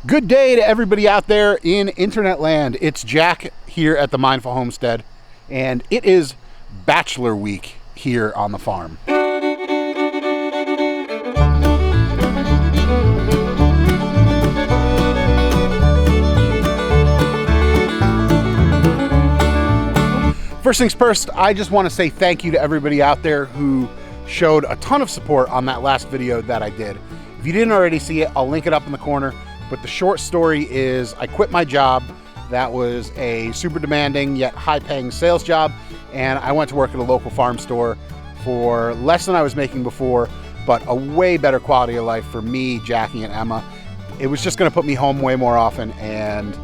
Good day to everybody out there in internet land. It's Jack here at the Mindful Homestead, and it is Bachelor Week here on the farm. First things first, I just want to say thank you to everybody out there who showed a ton of support on that last video that I did. If you didn't already see it, I'll link it up in the corner. But the short story is I quit my job. That was a super demanding yet high-paying sales job, and I went to work at a local farm store for less than I was making before, but a way better quality of life for me, Jackie, and Emma. It was just going to put me home way more often, and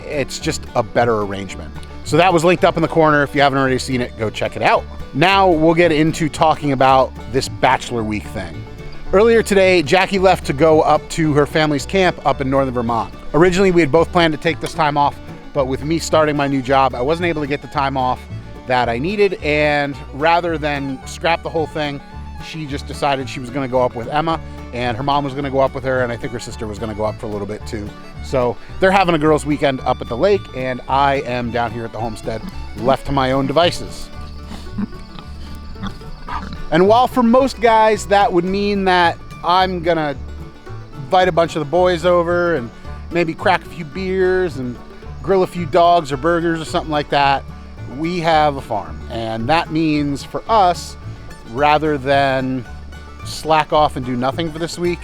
it's just a better arrangement. So that was linked up in the corner. If you haven't already seen it, go check it out. Now we'll get into talking about this Bachelor Week thing. Earlier today, Jackie left to go up to her family's camp up in northern Vermont. Originally, we had both planned to take this time off, but with me starting my new job, I wasn't able to get the time off that I needed, and rather than scrap the whole thing, she just decided she was gonna go up with Emma, and her mom was gonna go up with her, and I think her sister was gonna go up for a little bit too. So they're having a girls' weekend up at the lake, and I am down here at the homestead, left to my own devices. And while for most guys that would mean that I'm gonna invite a bunch of the boys over and maybe crack a few beers and grill a few dogs or burgers or something like that, we have a farm. And that means for us, rather than slack off and do nothing for this week,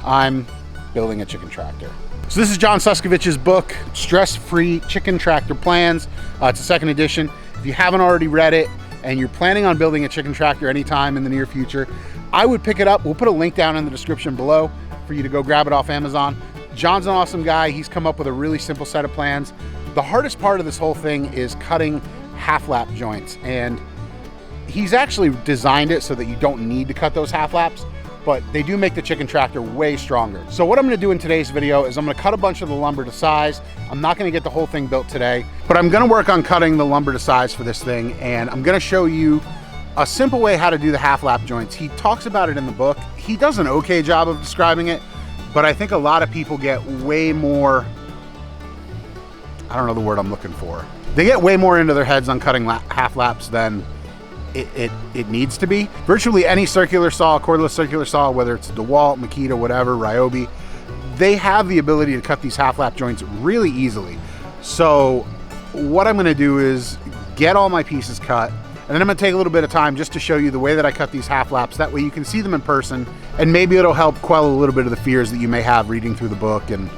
I'm building a chicken tractor. So this is John Suscovich's book, Stress-Free Chicken Tractor Plans. It's a second edition. If you haven't already read it, and you're planning on building a chicken tractor anytime in the near future, I would pick it up. We'll put a link down in the description below for you to go grab it off Amazon. John's an awesome guy. He's come up with a really simple set of plans. The hardest part of this whole thing is cutting half lap joints, and he's actually designed it so that you don't need to cut those half laps, but they do make the chicken tractor way stronger. So what I'm gonna do in today's video is I'm gonna cut a bunch of the lumber to size. I'm not gonna get the whole thing built today, but I'm gonna work on cutting the lumber to size for this thing, and I'm gonna show you a simple way how to do the half lap joints. He talks about it in the book. He does an okay job of describing it, but I think a lot of people get way more, I don't know the word I'm looking for. They get way more into their heads on cutting half laps than it needs to be. Virtually any circular saw, cordless circular saw, whether it's DeWalt, Makita, whatever, Ryobi, they have the ability to cut these half lap joints really easily. So what I'm gonna do is get all my pieces cut, and then I'm gonna take a little bit of time just to show you the way that I cut these half laps. That way you can see them in person, and maybe it'll help quell a little bit of the fears that you may have reading through the book and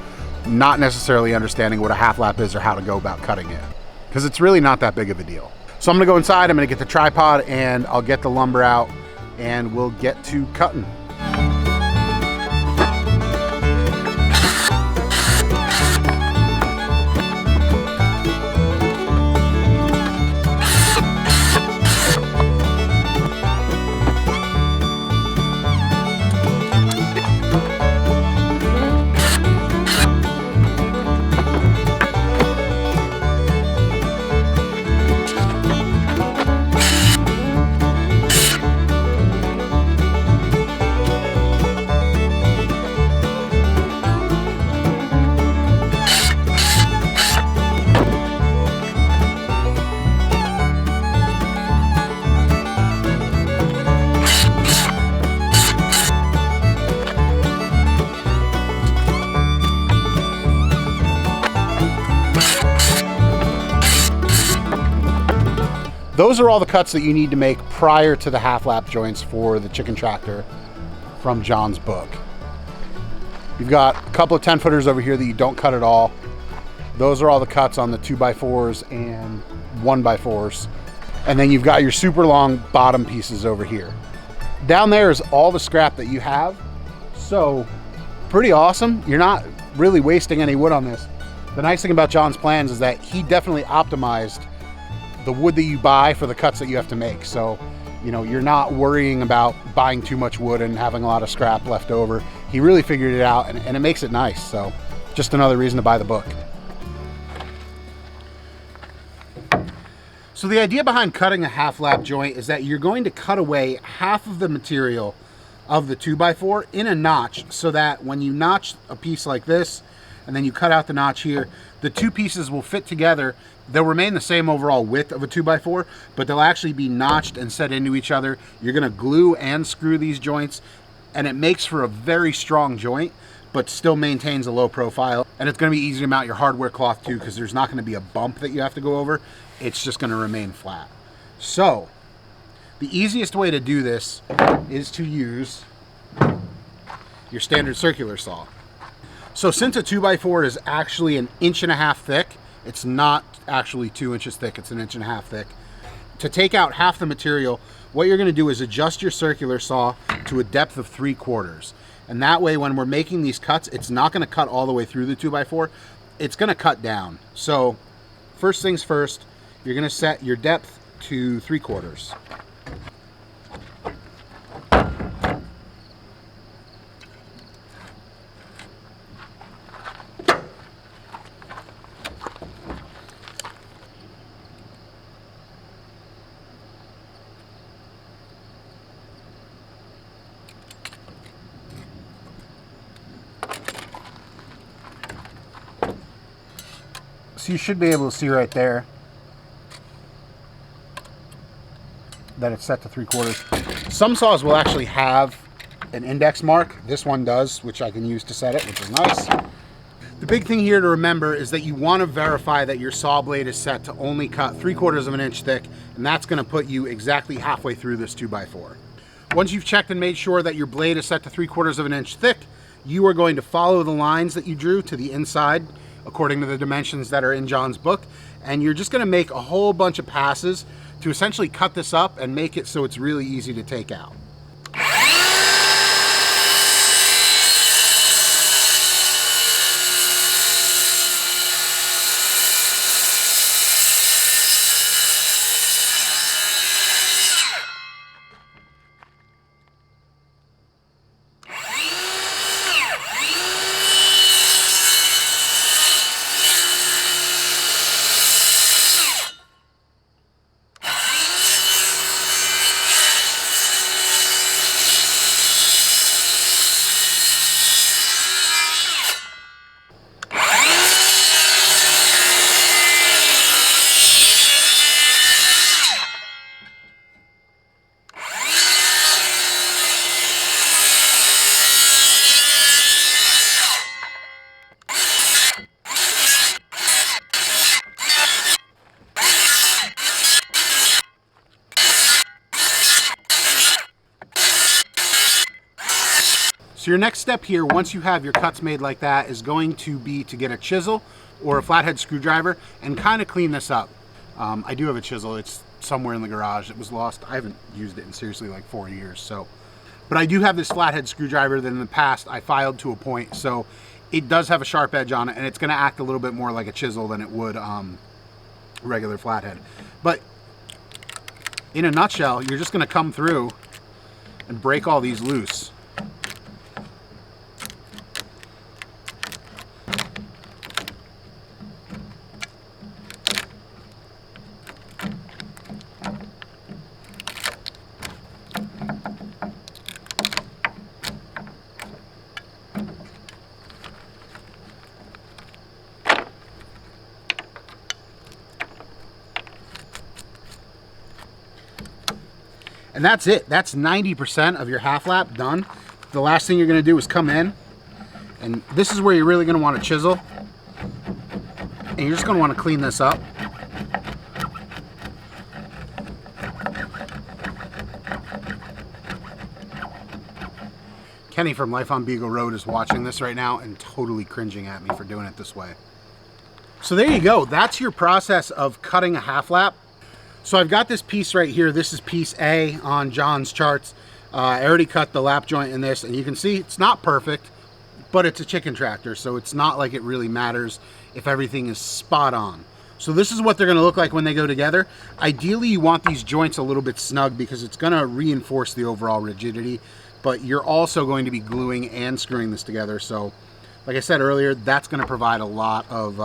not necessarily understanding what a half lap is or how to go about cutting it, because it's really not that big of a deal. So I'm gonna go inside, I'm gonna get the tripod, and I'll get the lumber out, and we'll get to cutting. Those are all the cuts that you need to make prior to the half lap joints for the chicken tractor from John's book. You've got a couple of 10-footers over here that you don't cut at all. Those are all the cuts on the 2x4s and 1x4s. And then you've got your super long bottom pieces over here. Down there is all the scrap that you have. So pretty awesome. You're not really wasting any wood on this. The nice thing about John's plans is that he definitely optimized the wood that you buy for the cuts that you have to make. So, you know, you're not worrying about buying too much wood and having a lot of scrap left over. He really figured it out, and it makes it nice. So just another reason to buy the book. So the idea behind cutting a half lap joint is that you're going to cut away half of the material of the 2x4 in a notch, so that when you notch a piece like this, and then you cut out the notch here. The two pieces will fit together. They'll remain the same overall width of a 2x4, but they'll actually be notched and set into each other. You're gonna glue and screw these joints, and it makes for a very strong joint, but still maintains a low profile. And it's gonna be easy to mount your hardware cloth too, because there's not gonna be a bump that you have to go over. It's just gonna remain flat. So, the easiest way to do this is to use your standard circular saw. So since a 2x4 is actually 1.5 inches thick, it's not actually 2 inches thick, it's 1.5 inches thick. To take out half the material, what you're gonna do is adjust your circular saw to a depth of 3/4. And that way, when we're making these cuts, it's not gonna cut all the way through the 2x4, it's gonna cut down. So first things first, you're gonna set your depth to 3/4. So you should be able to see right there that it's set to 3/4. Some saws will actually have an index mark. This one does, which I can use to set it, which is nice. The big thing here to remember is that you want to verify that your saw blade is set to only cut 3/4 of an inch thick, and that's going to put you exactly halfway through this 2x4. Once you've checked and made sure that your blade is set to 3/4 of an inch thick, you are going to follow the lines that you drew to the inside according to the dimensions that are in John's book, and you're just going to make a whole bunch of passes to essentially cut this up and make it so it's really easy to take out. So your next step here, once you have your cuts made like that, is going to be to get a chisel or a flathead screwdriver and kind of clean this up. I do have a chisel. It's somewhere in the garage. It was lost. I haven't used it in seriously like 4 years. But I do have this flathead screwdriver that in the past I filed to a point. So it does have a sharp edge on it, and it's going to act a little bit more like a chisel than it would regular flathead. But in a nutshell, you're just going to come through and break all these loose. And that's it. That's 90% of your half lap done. The last thing you're going to do is come in, and this is where you're really going to want to chisel. And you're just going to want to clean this up. Kenny from Life on Beagle Road is watching this right now and totally cringing at me for doing it this way. So there you go. That's your process of cutting a half lap. So I've got this piece right here. This is piece A on John's charts. I already cut the lap joint in this, and you can see it's not perfect, but it's a chicken tractor, so it's not like it really matters if everything is spot on. So this is what they're gonna look like when they go together. Ideally, you want these joints a little bit snug because it's gonna reinforce the overall rigidity, but you're also going to be gluing and screwing this together. So like I said earlier, that's gonna provide a lot of,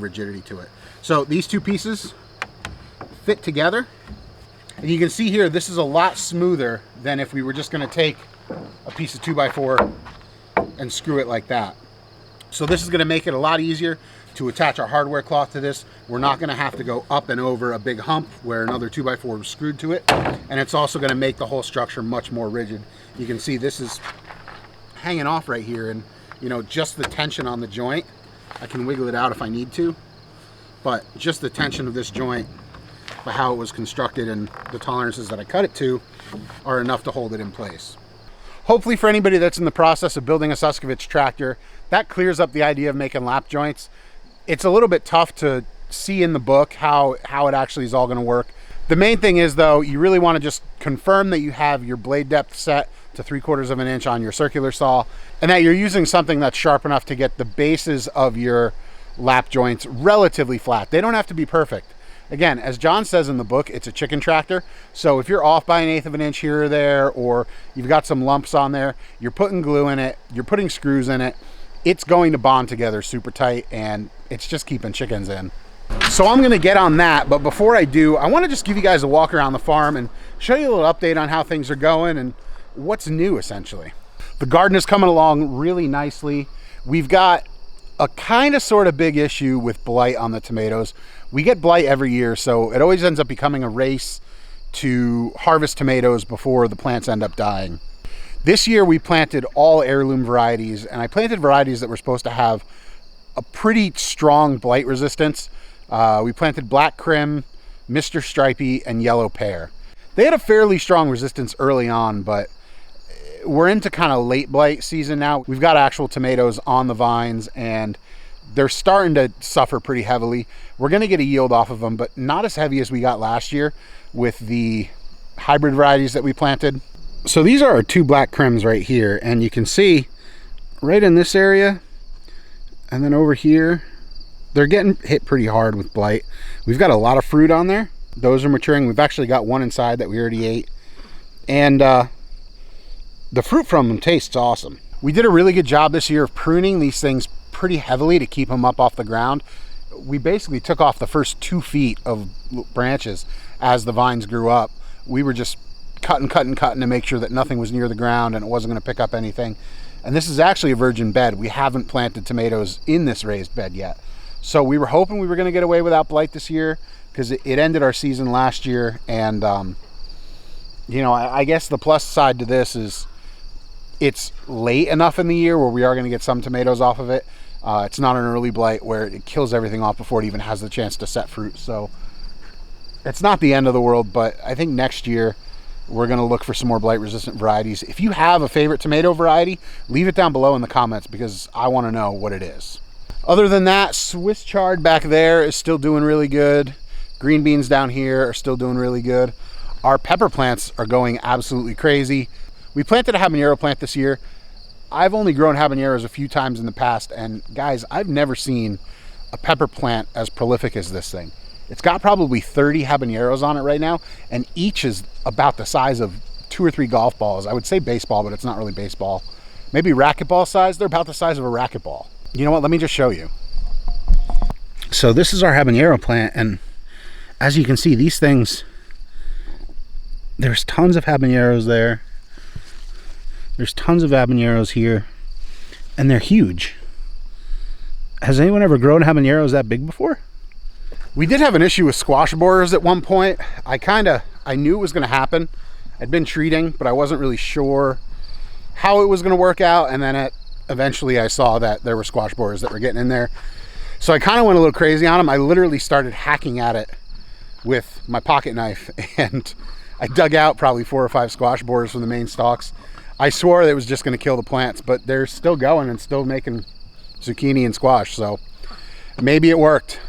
rigidity to it. So these two pieces fit together, and you can see here this is a lot smoother than if we were just going to take a piece of 2x4 and screw it like that. So this is going to make it a lot easier to attach our hardware cloth to this. We're not going to have to go up and over a big hump where another 2x4 was screwed to it. And it's also going to make the whole structure much more rigid. You can see this is hanging off right here, and you know, just the tension on the joint, I can wiggle it out if I need to, but just the tension of this joint by how it was constructed and the tolerances that I cut it to are enough to hold it in place. Hopefully for anybody that's in the process of building a Suscovich tractor, that clears up the idea of making lap joints. It's a little bit tough to see in the book how it actually is all going to work. The main thing is, though, you really want to just confirm that you have your blade depth set to 3/4 of an inch on your circular saw, and that you're using something that's sharp enough to get the bases of your lap joints relatively flat. They don't have to be perfect. Again, as John says in the book, it's a chicken tractor. So if you're off by 1/8 of an inch here or there, or you've got some lumps on there, you're putting glue in it, you're putting screws in it, it's going to bond together super tight, and it's just keeping chickens in. So I'm gonna get on that, but before I do, I wanna just give you guys a walk around the farm and show you a little update on how things are going and what's new, essentially. The garden is coming along really nicely. We've got a kind of sort of big issue with blight on the tomatoes. We get blight every year, so it always ends up becoming a race to harvest tomatoes before the plants end up dying. This year we planted all heirloom varieties, and I planted varieties that were supposed to have a pretty strong blight resistance. We planted Black Crim, Mr. Stripey, and Yellow Pear. They had a fairly strong resistance early on, but we're into kind of late blight season now. We've got actual tomatoes on the vines, and they're starting to suffer pretty heavily. We're going to get a yield off of them, but not as heavy as we got last year with the hybrid varieties that we planted. So these are our 2 Black Crims right here, and you can see right in this area and then over here, they're getting hit pretty hard with blight. We've got a lot of fruit on there. Those are maturing. We've actually got one inside that we already ate, and the fruit from them tastes awesome. We did a really good job this year of pruning these things pretty heavily to keep them up off the ground. We basically took off the first 2 feet of branches as the vines grew up. We were just cutting to make sure that nothing was near the ground and it wasn't going to pick up anything. And this is actually a virgin bed. We haven't planted tomatoes in this raised bed yet. So we were hoping we were going to get away without blight this year, because it ended our season last year. And you know, I guess the plus side to this is it's late enough in the year where we are going to get some tomatoes off of it. It's not an early blight where it kills everything off before it even has the chance to set fruit. So it's not the end of the world, but I think next year we're going to look for some more blight resistant varieties. If you have a favorite tomato variety, leave it down below in the comments, because I want to know what it is. Other than that, Swiss chard back there is still doing really good. Green beans down here are still doing really good. Our pepper plants are going absolutely crazy. We planted a habanero plant this year. I've only grown habaneros a few times in the past, and guys, I've never seen a pepper plant as prolific as this thing. It's got probably 30 habaneros on it right now, and each is about the size of 2 or 3 golf balls. I would say baseball, but it's not really baseball. Maybe racquetball size. They're about the size of a racquetball. You know what? Let me just show you. So this is our habanero plant, and as you can see, these things, there's tons of habaneros there. There's tons of habaneros here, and they're huge. Has anyone ever grown habaneros that big before? We did have an issue with squash borers at one point. I knew it was going to happen. I'd been treating, but I wasn't really sure how it was going to work out, and then eventually I saw that there were squash borers that were getting in there. So I kind of went a little crazy on them. I literally started hacking at it with my pocket knife, and I dug out probably 4 or 5 squash borers from the main stalks. I swore that it was just going to kill the plants, but they're still going and still making zucchini and squash, so maybe it worked.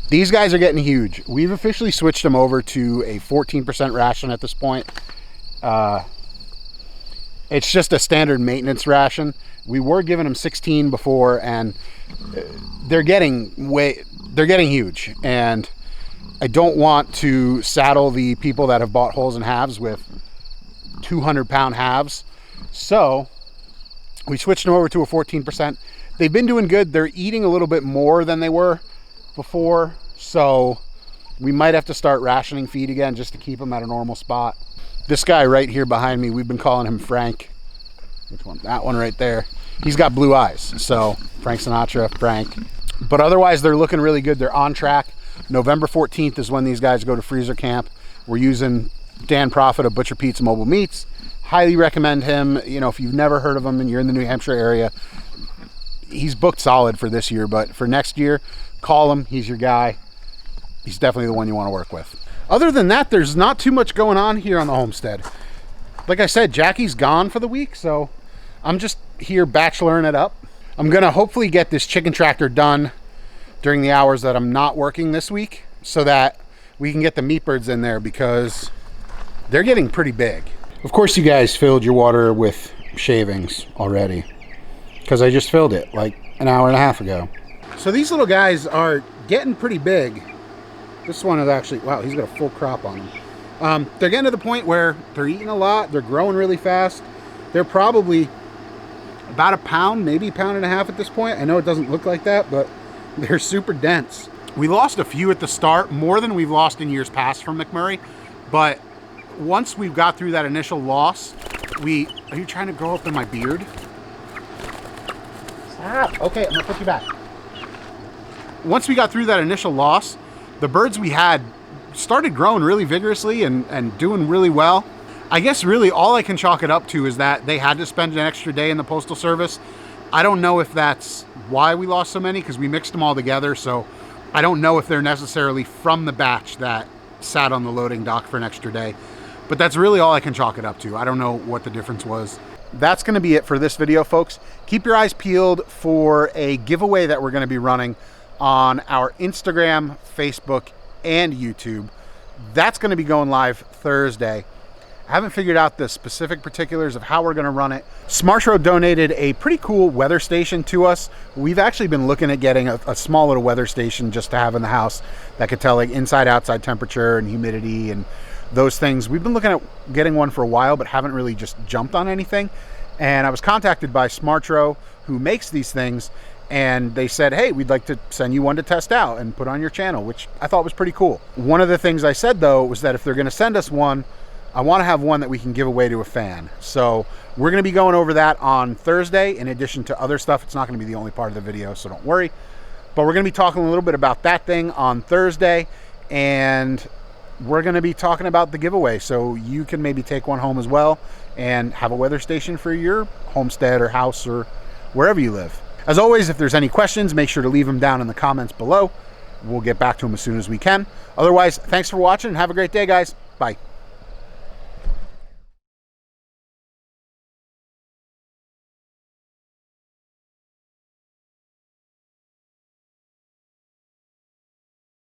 These guys are getting huge. We've officially switched them over to a 14% ration at this point. It's just a standard maintenance ration. We were giving them 16 before, and they're getting huge. And I don't want to saddle the people that have bought wholes and halves with 200-pound halves. So we switched them over to a 14%. They've been doing good. They're eating a little bit more than they were before, so we might have to start rationing feed again just to keep them at a normal spot. This guy right here behind me, we've been calling him Frank. Which one? That one right there. he's got blue eyes. So Frank Sinatra, Frank. But otherwise, they're looking really good. They're on track. November 14th is when these guys go to freezer camp. We're using Dan Profit of Butcher Pete's Mobile Meats. Highly recommend him. You know, if you've never heard of him and you're in the New Hampshire area, he's booked solid for this year. But for next year, call him. He's your guy. He's definitely the one you want to work with. Other than that, there's not too much going on here on the homestead. Like I said, Jackie's gone for the week, so I'm just here bacheloring it up. I'm gonna hopefully get this chicken tractor done during the hours that I'm not working this week so that we can get the meat birds in there because they're getting pretty big. Of course, you guys filled your water with shavings already because I just filled it like an hour and a half ago. So these little guys are getting pretty big. This one is actually, wow, he's got a full crop on him. They're getting to the point where they're eating a lot. They're growing really fast. They're probably about a pound, maybe a pound and a half at this point. I know it doesn't look like that, but they're super dense. We lost a few at the start, more than we've lost in years past from McMurray. But once we've got through that initial loss, are you trying to grow up in my beard? Stop. Okay, I'm gonna put you back. Once we got through that initial loss, the birds we had started growing really vigorously and doing really well. I guess really all I can chalk it up to is that they had to spend an extra day in the Postal Service. I don't know if that's why we lost so many because we mixed them all together. So I don't know if they're necessarily from the batch that sat on the loading dock for an extra day. But that's really all I can chalk it up to. I don't know what the difference was. That's going to be it for this video, folks. Keep your eyes peeled for a giveaway that we're going to be running on our Instagram, Facebook, and YouTube. That's going to be going live Thursday. I haven't figured out the specific particulars of how we're going to run it. Smartro donated a pretty cool weather station to us. We've actually been looking at getting a small little weather station just to have in the house that could tell like inside, outside temperature and humidity and those things. We've been looking at getting one for a while, but haven't really just jumped on anything. And I was contacted by Smartro, who makes these things, and they said, hey, we'd like to send you one to test out and put on your channel, which I thought was pretty cool. One of the things I said, though, was that if they're going to send us one, I want to have one that we can give away to a fan. So we're going to be going over that on Thursday, in addition to other stuff. It's not going to be the only part of the video, so don't worry. But we're going to be talking a little bit about that thing on Thursday, and we're going to be talking about the giveaway. So you can maybe take one home as well and have a weather station for your homestead or house or wherever you live. As always, if there's any questions, make sure to leave them down in the comments below. We'll get back to them as soon as we can. Otherwise, thanks for watching and have a great day, guys. Bye.